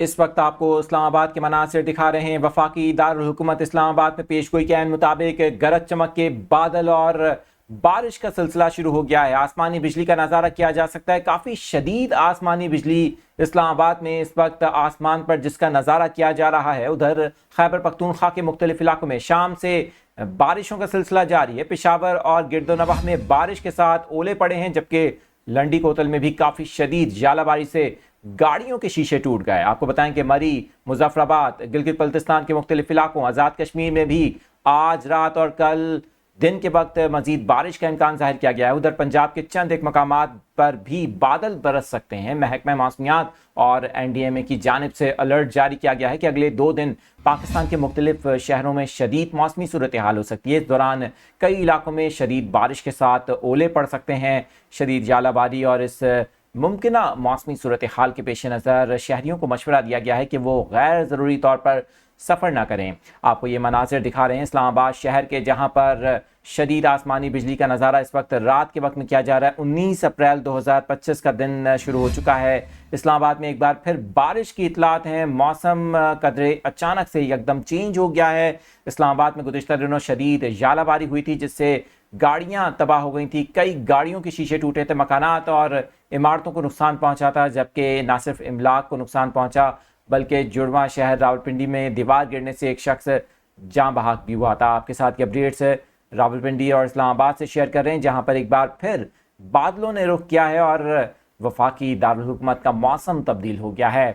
اس وقت آپ کو اسلام آباد کے مناظر دکھا رہے ہیں۔ وفاقی دارالحکومت اسلام آباد میں پیش گوئی کے عین مطابق گرج چمک کے بادل اور بارش کا سلسلہ شروع ہو گیا ہے۔ آسمانی بجلی کا نظارہ کیا جا سکتا ہے، کافی شدید آسمانی بجلی اسلام آباد میں اس وقت آسمان پر جس کا نظارہ کیا جا رہا ہے۔ ادھر خیبر پختونخوا کے مختلف علاقوں میں شام سے بارشوں کا سلسلہ جاری ہے۔ پشاور اور گرد و نواح میں بارش کے ساتھ اولے پڑے ہیں، جبکہ لنڈی کوتل میں بھی کافی شدید ژالہ باری سے گاڑیوں کے شیشے ٹوٹ گئے۔ آپ کو بتائیں کہ مری، مظفر آباد، گلگت بلتستان کے مختلف علاقوں، آزاد کشمیر میں بھی آج رات اور کل دن کے وقت مزید بارش کا امکان ظاہر کیا گیا ہے۔ ادھر پنجاب کے چند ایک مقامات پر بھی بادل برس سکتے ہیں۔ محکمہ موسمیات اور این ڈی ایم اے کی جانب سے الرٹ جاری کیا گیا ہے کہ اگلے 2 دن پاکستان کے مختلف شہروں میں شدید موسمی صورتحال ہو سکتی ہے۔ اس دوران کئی علاقوں میں شدید بارش کے ساتھ اولے پڑ سکتے ہیں۔ شدید ژالہ باری اور اس ممکنہ موسمی صورتحال کے پیش نظر شہریوں کو مشورہ دیا گیا ہے کہ وہ غیر ضروری طور پر سفر نہ کریں۔ آپ کو یہ مناظر دکھا رہے ہیں اسلام آباد شہر کے، جہاں پر شدید آسمانی بجلی کا نظارہ اس وقت رات کے وقت میں کیا جا رہا ہے۔ 19 اپریل 2025 کا دن شروع ہو چکا ہے۔ اسلام آباد میں ایک بار پھر بارش کی اطلاعات ہیں۔ موسم قدرے اچانک سے یکدم چینج ہو گیا ہے۔ اسلام آباد میں گزشتہ دنوں شدید ژالہ باری ہوئی تھی، جس سے گاڑیاں تباہ ہو گئی تھیں، کئی گاڑیوں کے شیشے ٹوٹے تھے، مکانات اور عمارتوں کو نقصان پہنچا تھا، جبکہ نہ صرف املاک کو نقصان پہنچا بلکہ جڑواں شہر راولپنڈی میں دیوار گرنے سے ایک شخص جاں بحق بھی ہوا تھا۔ آپ کے ساتھ کی اپڈیٹس راولپنڈی اور اسلام آباد سے شیئر کر رہے ہیں، جہاں پر ایک بار پھر بادلوں نے رخ کیا ہے اور وفاقی دارالحکومت کا موسم تبدیل ہو گیا ہے۔